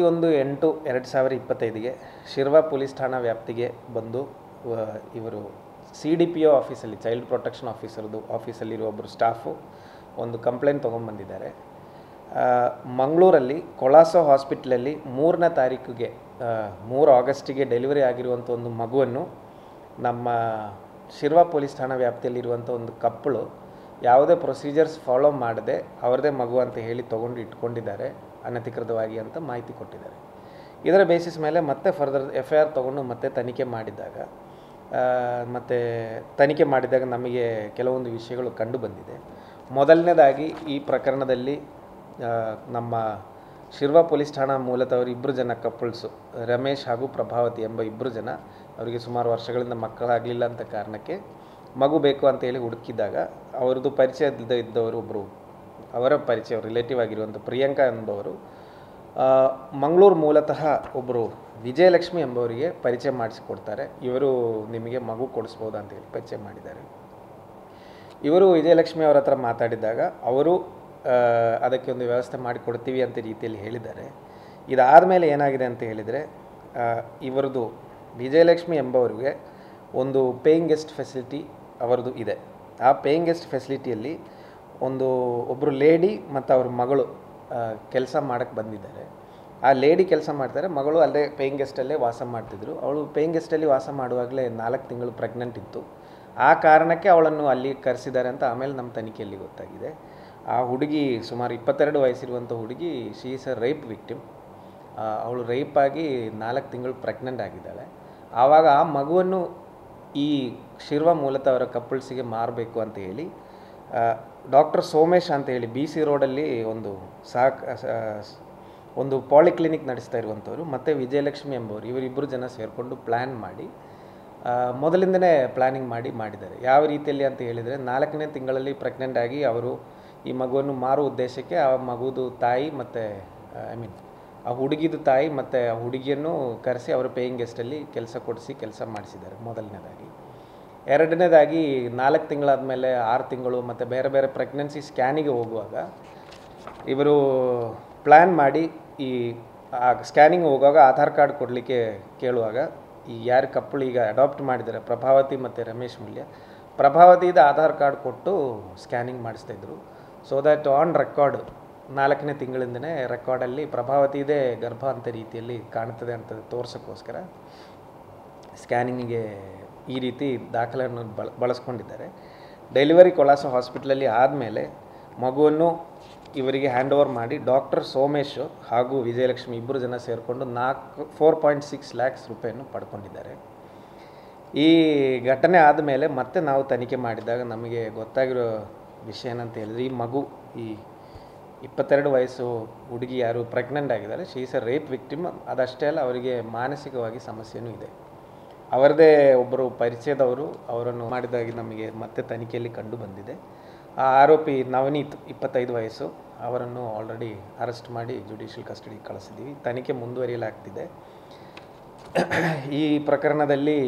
21/8/2025ಗೆ Shirva police ಠಾಣಾ ವ್ಯಾಪ್ತಿಗೆ ಬಂದು ಇವರು CDPO ಆಫೀಸಲ್ಲಿ ಚೈಲ್ಡ್ ಪ್ರೊಟೆಕ್ಷನ್ ಆಫೀಸಲ್ಲಿರೋ ಒಬ್ಬರು ಸ್ಟಾಫು ಒಂದು ಕಂಪ್ಲೇಂಟ್ ತೊಗೊಂಡ್ಬಂದಿದ್ದಾರೆ. ಮಂಗಳೂರಲ್ಲಿ ಕೊಳಾಸೋ ಹಾಸ್ಪಿಟ್ಲಲ್ಲಿ 3ನೇ ತಾರೀಕಿಗೆ 3 ಆಗಸ್ಟಿಗೆ ಡೆಲಿವರಿ ಆಗಿರುವಂಥ ಒಂದು ಮಗುವನ್ನು ನಮ್ಮ ಶಿರ್ವಾ ಪೊಲೀಸ್ ಠಾಣಾ ವ್ಯಾಪ್ತಿಯಲ್ಲಿರುವಂಥ ಒಂದು ಕಪ್ಪಳು ಯಾವುದೇ ಪ್ರೊಸೀಜರ್ಸ್ ಫಾಲೋ ಮಾಡದೆ ಅವರದೇ ಮಗು ಅಂತ ಹೇಳಿ ತೊಗೊಂಡು ಇಟ್ಕೊಂಡಿದ್ದಾರೆ ಅನಧಿಕೃತವಾಗಿ ಅಂತ ಮಾಹಿತಿ ಕೊಟ್ಟಿದ್ದಾರೆ. ಇದರ ಬೇಸಿಸ್ ಮೇಲೆ ಮತ್ತೆ ಫರ್ದರ್ FIR ತೊಗೊಂಡು ಮತ್ತೆ ತನಿಖೆ ಮಾಡಿದಾಗ ನಮಗೆ ಕೆಲವೊಂದು ವಿಷಯಗಳು ಕಂಡು ಬಂದಿದೆ. ಮೊದಲನೇದಾಗಿ ಈ ಪ್ರಕರಣದಲ್ಲಿ ನಮ್ಮ ಶಿರ್ವಾ ಪೊಲೀಸ್ ಠಾಣಾ ಮೂಲತವರು ಇಬ್ಬರು ಜನ ಕಪಲ್ಸು, ರಮೇಶ್ ಹಾಗೂ ಪ್ರಭಾವತಿ ಎಂಬ ಇಬ್ಬರು ಜನ, ಅವರಿಗೆ ಸುಮಾರು ವರ್ಷಗಳಿಂದ ಮಕ್ಕಳಾಗಲಿಲ್ಲ ಅಂತ ಕಾರಣಕ್ಕೆ ಮಗು ಬೇಕು ಅಂತ ಹೇಳಿ ಹುಡುಕಿದಾಗ ಅವರದ್ದು ಪರಿಚಯದಿದ್ದವರು ಒಬ್ಬರು, ಅವರ ಪರಿಚಯ ರಿಲೇಟಿವ್ ಆಗಿರುವಂಥ ಪ್ರಿಯಾಂಕಾ ಎಂಬವರು ಮಂಗಳೂರು ಮೂಲತಃ ಒಬ್ಬರು ವಿಜಯಲಕ್ಷ್ಮಿ ಎಂಬವರಿಗೆ ಪರಿಚಯ ಮಾಡಿಸಿಕೊಡ್ತಾರೆ. ಇವರು ನಿಮಗೆ ಮಗು ಕೊಡಿಸ್ಬೋದು ಅಂತೇಳಿ ಪರಿಚಯ ಮಾಡಿದ್ದಾರೆ. ಇವರು ವಿಜಯಲಕ್ಷ್ಮಿ ಅವರ ಹತ್ರ ಮಾತಾಡಿದಾಗ ಅವರು ಅದಕ್ಕೆ ಒಂದು ವ್ಯವಸ್ಥೆ ಮಾಡಿಕೊಡ್ತೀವಿ ಅಂತ ರೀತಿಯಲ್ಲಿ ಹೇಳಿದ್ದಾರೆ. ಇದಾದ ಮೇಲೆ ಏನಾಗಿದೆ ಅಂತ ಹೇಳಿದರೆ, ಇವರದು ವಿಜಯಲಕ್ಷ್ಮಿ ಎಂಬವರಿಗೆ ಒಂದು ಪೇಯಿಂಗ್ ಗೆಸ್ಟ್ ಫೆಸಿಲಿಟಿ ಅವರದು ಇದೆ. ಆ ಪೇಯಿಂಗ್ ಗೆಸ್ಟ್ ಫೆಸಿಲಿಟಿಯಲ್ಲಿ ಒಬ್ಬರು ಲೇಡಿ ಮತ್ತು ಅವ್ರ ಮಗಳು ಕೆಲಸ ಮಾಡೋಕ್ಕೆ ಬಂದಿದ್ದಾರೆ. ಆ ಲೇಡಿ ಕೆಲಸ ಮಾಡ್ತಾರೆ, ಮಗಳು ಅಲ್ಲೇ ಪೇಯಿಂಗ್ ಗೆಸ್ಟಲ್ಲೇ ವಾಸ ಮಾಡ್ತಿದ್ರು. ಅವಳು ಪೇಯಿಂಗ್ ಗೆಸ್ಟಲ್ಲಿ ವಾಸ ಮಾಡುವಾಗಲೇ 4 ತಿಂಗಳು ಪ್ರೆಗ್ನೆಂಟ್ ಇತ್ತು. ಆ ಕಾರಣಕ್ಕೆ ಅವಳನ್ನು ಅಲ್ಲಿ ಕರೆಸಿದ್ದಾರೆ ಅಂತ ಆಮೇಲೆ ನಮ್ಮ ತನಿಖೆಯಲ್ಲಿ ಗೊತ್ತಾಗಿದೆ. ಆ ಹುಡುಗಿ ಸುಮಾರು 22 ವಯಸ್ಸಿರುವಂಥ ಹುಡುಗಿ, she is a rape victim. ಅವಳು ರೇಪ್ ಆಗಿ 4 ತಿಂಗಳು ಪ್ರೆಗ್ನೆಂಟ್ ಆಗಿದ್ದಾಳೆ. ಆವಾಗ ಆ ಮಗುವನ್ನು ಈ ಶಿರ್ವಾ ಮೂಲತಃ ಅವರ ಕಪಲ್ಸಿಗೆ ಮಾರಬೇಕು ಅಂತ ಹೇಳಿ ಡಾಕ್ಟರ್ ಸೋಮೇಶ್ ಅಂತ ಹೇಳಿ BC ರೋಡಲ್ಲಿ ಒಂದು ಪಾಲಿಕ್ಲಿನಿಕ್ ನಡೆಸ್ತಾ ಇರುವಂಥವ್ರು ಮತ್ತು ವಿಜಯಲಕ್ಷ್ಮಿ ಎಂಬವರು, ಇವರಿಬ್ಬರು ಜನ ಸೇರಿಕೊಂಡು ಪ್ಲ್ಯಾನ್ ಮಾಡಿ ಮೊದಲಿಂದನೇ ಪ್ಲ್ಯಾನಿಂಗ್ ಮಾಡಿದ್ದಾರೆ. ಯಾವ ರೀತಿಯಲ್ಲಿ ಅಂತ ಹೇಳಿದರೆ, 4ನೇ ತಿಂಗಳಲ್ಲಿ ಪ್ರೆಗ್ನೆಂಟ್ ಆಗಿ ಅವರು ಈ ಮಗುವನ್ನು ಮಾರುವ ಉದ್ದೇಶಕ್ಕೆ ಆ ಮಗುದು ತಾಯಿ ಮತ್ತು ಆ ಹುಡುಗಿದು ತಾಯಿ ಮತ್ತು ಆ ಹುಡುಗಿಯನ್ನು ಕರೆಸಿ ಅವರ ಪೇಯಿಂಗ್ ಗೆಸ್ಟಲ್ಲಿ ಕೆಲಸ ಮಾಡಿಸಿದ್ದಾರೆ ಮೊದಲನೇದಾಗಿ. ಎರಡನೇದಾಗಿ 4 ತಿಂಗಳಾದ ಮೇಲೆ 6 ತಿಂಗಳು ಮತ್ತು ಬೇರೆ ಬೇರೆ ಪ್ರೆಗ್ನೆನ್ಸಿ ಸ್ಕ್ಯಾನಿಗೆ ಹೋಗುವಾಗ ಇವರು ಪ್ಲ್ಯಾನ್ ಮಾಡಿ ಈ ಸ್ಕ್ಯಾನಿಂಗ್ ಹೋಗುವಾಗ ಆಧಾರ್ ಕಾರ್ಡ್ ಕೊಡಲಿಕ್ಕೆ ಕೇಳುವಾಗ ಈ ಯಾರು ಕಪ್ಪಳು ಈಗ ಅಡಾಪ್ಟ್ ಮಾಡಿದ್ದಾರೆ ಪ್ರಭಾವತಿ ಮತ್ತು ರಮೇಶ್ ಮೂಲ್ಯ, ಪ್ರಭಾವತಿದ ಆಧಾರ್ ಕಾರ್ಡ್ ಕೊಟ್ಟು ಸ್ಕ್ಯಾನಿಂಗ್ ಮಾಡಿಸ್ತಾಯಿದ್ರು. ಸೊ ದ್ಯಾಟ್ ಆನ್ ರೆಕಾರ್ಡ್ 4ನೇ ತಿಂಗಳಿಂದನೇ ರೆಕಾರ್ಡಲ್ಲಿ ಪ್ರಭಾವತಿದೇ ಗರ್ಭ ಅಂತ ರೀತಿಯಲ್ಲಿ ಕಾಣ್ತದೆ ಅಂತ ತೋರ್ಸೋಕ್ಕೋಸ್ಕರ ಸ್ಕ್ಯಾನಿಂಗಿಗೆ ಈ ರೀತಿ ದಾಖಲೆಯನ್ನು ಬಳಸ್ಕೊಂಡಿದ್ದಾರೆ. ಡೆಲಿವರಿ ಕೊಳಾಸೋ ಹಾಸ್ಪಿಟ್ಲಲ್ಲಿ ಆದಮೇಲೆ ಮಗುವನ್ನು ಇವರಿಗೆ ಹ್ಯಾಂಡ್ ಓವರ್ ಮಾಡಿ ಡಾಕ್ಟರ್ ಸೋಮೇಶ್ ಹಾಗೂ ವಿಜಯಲಕ್ಷ್ಮಿ ಇಬ್ಬರು ಜನ ಸೇರಿಕೊಂಡು 4.6 lakhs ರೂಪಾಯಿಯನ್ನು ಪಡ್ಕೊಂಡಿದ್ದಾರೆ. ಈ ಘಟನೆ ಆದಮೇಲೆ ಮತ್ತೆ ನಾವು ತನಿಖೆ ಮಾಡಿದಾಗ ನಮಗೆ ಗೊತ್ತಾಗಿರೋ ವಿಷಯ ಏನಂತ ಹೇಳಿದ್ರೆ, ಈ ಮಗು ಈ 22 ವಯಸ್ಸು ಹುಡುಗಿ ಯಾರು ಪ್ರೆಗ್ನೆಂಟ್ ಆಗಿದ್ದಾರೆ, she is a rape victim. ಅದಷ್ಟೇ ಅಲ್ಲ, ಅವರಿಗೆ ಮಾನಸಿಕವಾಗಿ ಸಮಸ್ಯೆನೂ ಇದೆ. ಅವರದೇ ಒಬ್ಬರು ಪರಿಚಯದವರು ಅವರನ್ನು ಮಾಡಿದಾಗಿ ನಮಗೆ ಮತ್ತೆ ತನಿಖೆಯಲ್ಲಿ ಕಂಡು ಬಂದಿದೆ. ಆ ಆರೋಪಿ ನವನೀತ್ 25 ವಯಸ್ಸು, ಅವರನ್ನು ಆಲ್ರೆಡಿ ಅರೆಸ್ಟ್ ಮಾಡಿ ಜುಡಿಷಿಯಲ್ ಕಸ್ಟಡಿಗೆ ಕಳಿಸಿದ್ದೀವಿ. ತನಿಖೆ ಮುಂದುವರಿಯಲಾಗ್ತಿದೆ. ಈ ಪ್ರಕರಣದಲ್ಲಿ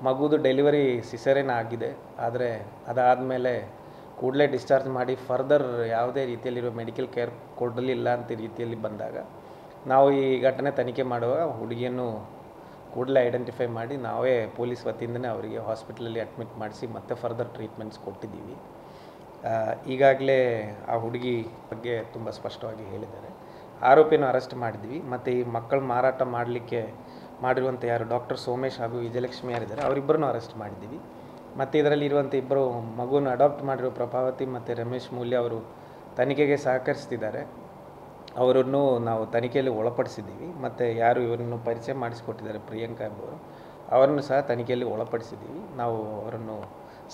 ಮಗುದು ಡೆಲಿವರಿ ಸಿಸೇರಿಯನ್ ಆಗಿದೆ. ಆದರೆ ಅದಾದಮೇಲೆ ಕೂಡಲೇ ಡಿಸ್ಚಾರ್ಜ್ ಮಾಡಿ ಫರ್ದರ್ ಯಾವುದೇ ರೀತಿಯಲ್ಲಿರೋ ಮೆಡಿಕಲ್ ಕೇರ್ ಕೊಡಲಿಲ್ಲ ಅಂತ ರೀತಿಯಲ್ಲಿ ಬಂದಾಗ ನಾವು ಈ ಘಟನೆ ತನಿಖೆ ಮಾಡುವಾಗ ಹುಡುಗಿಯನ್ನು ಕೂಡಲೇ ಐಡೆಂಟಿಫೈ ಮಾಡಿ ನಾವೇ ಪೊಲೀಸ್ ವತಿಯಿಂದನೇ ಅವರಿಗೆ ಹಾಸ್ಪಿಟಲಲ್ಲಿ ಅಡ್ಮಿಟ್ ಮಾಡಿಸಿ ಮತ್ತೆ ಫರ್ದರ್ ಟ್ರೀಟ್ಮೆಂಟ್ಸ್ ಕೊಟ್ಟಿದ್ದೀವಿ. ಈಗಾಗಲೇ ಆ ಹುಡುಗಿ ಬಗ್ಗೆ ತುಂಬ ಸ್ಪಷ್ಟವಾಗಿ ಹೇಳಿದ್ದಾರೆ. ಆರೋಪಿನ ಅರೆಸ್ಟ್ ಮಾಡಿದ್ವಿ. ಮತ್ತು ಈ ಮಕ್ಕಳು ಮಾರಾಟ ಮಾಡಿರುವಂಥ ಯಾರು ಡಾಕ್ಟರ್ ಸೋಮೇಶ್ ಹಾಗೂ ವಿಜಯಲಕ್ಷ್ಮಿ ಯಾರಿದ್ದಾರೆ ಅವರಿಬ್ಬರನ್ನು ಅರೆಸ್ಟ್ ಮಾಡಿದ್ದೀವಿ. ಮತ್ತು ಇದರಲ್ಲಿ ಇರುವಂಥ ಇಬ್ಬರು ಮಗುವನ್ನು ಅಡಾಪ್ಟ್ ಮಾಡಿರೋ ಪ್ರಭಾವತಿ ಮತ್ತು ರಮೇಶ್ ಮೂಲ್ಯ ಅವರು ತನಿಖೆಗೆ ಸಹಕರಿಸ್ತಿದ್ದಾರೆ. ಅವರನ್ನು ನಾವು ತನಿಖೆಯಲ್ಲಿ ಒಳಪಡಿಸಿದ್ದೀವಿ. ಮತ್ತು ಯಾರು ಇವರನ್ನು ಪರಿಚಯ ಮಾಡಿಸಿಕೊಟ್ಟಿದ್ದಾರೆ ಪ್ರಿಯಾಂಕಾ ಎಂಬವರು, ಅವರನ್ನು ಸಹ ತನಿಖೆಯಲ್ಲಿ ಒಳಪಡಿಸಿದ್ದೀವಿ. ನಾವು ಅವರನ್ನು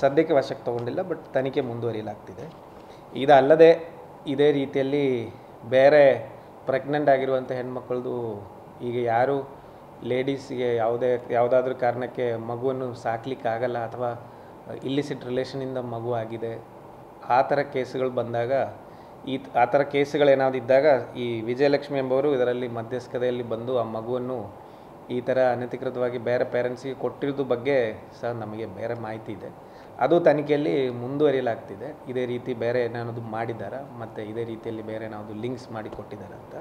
ಸದ್ಯಕ್ಕೆ ವಶಕ್ಕೆ ತೊಗೊಂಡಿಲ್ಲ, ಬಟ್ ತನಿಖೆ ಮುಂದುವರಿಯಲಾಗ್ತಿದೆ. ಇದಲ್ಲದೆ ಇದೇ ರೀತಿಯಲ್ಲಿ ಬೇರೆ ಪ್ರೆಗ್ನೆಂಟ್ ಆಗಿರುವಂಥ ಹೆಣ್ಮಕ್ಳದ್ದು ಈಗ ಯಾರು ಲೇಡೀಸಿಗೆ ಯಾವುದಾದ್ರೂ ಕಾರಣಕ್ಕೆ ಮಗುವನ್ನು ಸಾಕಲಿಕ್ಕಾಗಲ್ಲ ಅಥವಾ ಇಲ್ಲಿಸಿಟ್ ರಿಲೇಷನಿಂದ ಮಗು ಆಗಿದೆ, ಆ ಥರ ಕೇಸುಗಳು ಬಂದಾಗ ಆ ಥರ ಕೇಸುಗಳೇನಾದ್ರು ಇದ್ದಾಗ ಈ ವಿಜಯಲಕ್ಷ್ಮಿ ಎಂಬವರು ಇದರಲ್ಲಿ ಮಧ್ಯಸ್ಥತೆಯಲ್ಲಿ ಬಂದು ಆ ಮಗುವನ್ನು ಈ ಥರ ಅನಧಿಕೃತವಾಗಿ ಬೇರೆ ಪೇರೆಂಟ್ಸಿಗೆ ಕೊಟ್ಟಿರೋದು ಬಗ್ಗೆ ಸಹ ನಮಗೆ ಬೇರೆ ಮಾಹಿತಿ ಇದೆ. ಅದು ತನಿಖೆಯಲ್ಲಿ ಮುಂದುವರಿಯಲಾಗ್ತಿದೆ. ಇದೇ ರೀತಿ ಬೇರೆ ಏನಾದರೂ ಮಾಡಿದ್ದಾರಾ ಮತ್ತು ಇದೇ ರೀತಿಯಲ್ಲಿ ಬೇರೆ ಏನಾದರೂ ಲಿಂಕ್ಸ್ ಮಾಡಿ ಕೊಟ್ಟಿದ್ದಾರೆ ಅಂತ.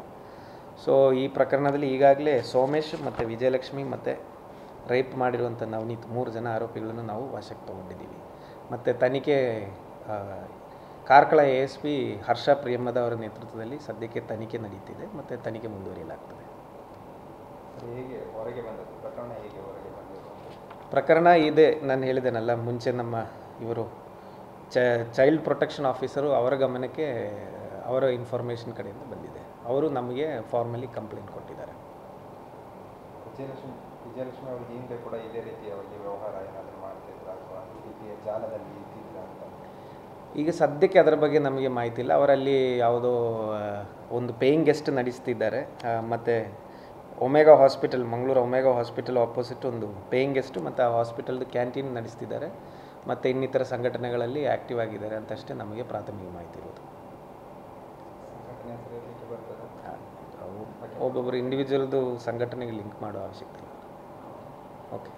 ಸೊ ಈ ಪ್ರಕರಣದಲ್ಲಿ ಈಗಾಗಲೇ ಸೋಮೇಶ್ ಮತ್ತು ವಿಜಯಲಕ್ಷ್ಮಿ ಮತ್ತು ರೇಪ್ ಮಾಡಿರುವಂಥ ನವನೀತ್ 3 ಜನ ಆರೋಪಿಗಳನ್ನು ನಾವು ವಶಕ್ಕೆ ತೊಗೊಂಡಿದ್ದೀವಿ. ಮತ್ತು ತನಿಖೆ ಕಾರ್ಕಳ ASP ಹರ್ಷ ಪ್ರಿಯಮ್ಮದ ಅವರ ನೇತೃತ್ವದಲ್ಲಿ ಸದ್ಯಕ್ಕೆ ತನಿಖೆ ನಡೀತಿದೆ ಮತ್ತು ತನಿಖೆ ಮುಂದುವರಿಯಲಾಗ್ತದೆ. ಹೇಗೆ ಹೊರಗೆ ಬಂದದ್ದು ಪ್ರಕರಣ? ಹೇಗೆ ಹೊರಗೆ ಬಂದದ್ದು? ಪ್ರಕರಣ ಇದೆ, ನಾನು ಹೇಳಿದ್ದೇನಲ್ಲ ಮುಂಚೆ, ನಮ್ಮ ಇವರು ಚೈಲ್ಡ್ ಪ್ರೊಟೆಕ್ಷನ್ ಆಫೀಸರು ಅವರ ಗಮನಕ್ಕೆ ಅವರ ಇನ್ಫಾರ್ಮೇಷನ್ ಕಡೆಯಿಂದ ಬಂದಿದೆ. ಅವರು ನಮಗೆ ಫಾರ್ಮಲಿ ಕಂಪ್ಲೇಂಟ್ ಕೊಟ್ಟಿದ್ದಾರೆ. ವಿಜಯಲಕ್ಷ್ಮಿ ಅವರು ಹಿಂದೆ ಕೂಡ ಇದೇ ರೀತಿಯ ವ್ಯವಹಾರ ಏನಾದರೂ ಮಾಡ್ತಿದ್ರು ಅಥವಾ ಈ ರೀತಿಯ ಜಾಲದಲ್ಲಿ ಇದ್ದಿದ್ರ ಅಂತ? ಈಗ ಸದ್ಯಕ್ಕೆ ಅದರ ಬಗ್ಗೆ ನಮಗೆ ಮಾಹಿತಿ ಇಲ್ಲ. ಅವರಲ್ಲಿ ಯಾವುದೋ ಒಂದು ಪೇಯಿಂಗ್ ಗೆಸ್ಟ್ ನಡೆಸ್ತಿದ್ದಾರೆ, ಮತ್ತು omega hospital, Mangaluru omega hospital opposite ಒಂದು ಪೇಯಿಂಗ್ ಗೆಸ್ಟು ಮತ್ತು ಆ ಹಾಸ್ಪಿಟಲ್ದು ಕ್ಯಾಂಟೀನ್ ನಡೆಸ್ತಿದ್ದಾರೆ ಮತ್ತು ಇನ್ನಿತರ ಸಂಘಟನೆಗಳಲ್ಲಿ ಆ್ಯಕ್ಟಿವ್ ಆಗಿದ್ದಾರೆ ಅಂತಷ್ಟೇ ನಮಗೆ ಪ್ರಾಥಮಿಕ ಮಾಹಿತಿ ಇರೋದು. ಒಬ್ಬೊಬ್ಬರು ಇಂಡಿವಿಜುವಲ್ದು ಸಂಘಟನೆಗೆ ಲಿಂಕ್ ಮಾಡೋ ಅವಶ್ಯಕತೆ ಇಲ್ಲ. ಓಕೆ.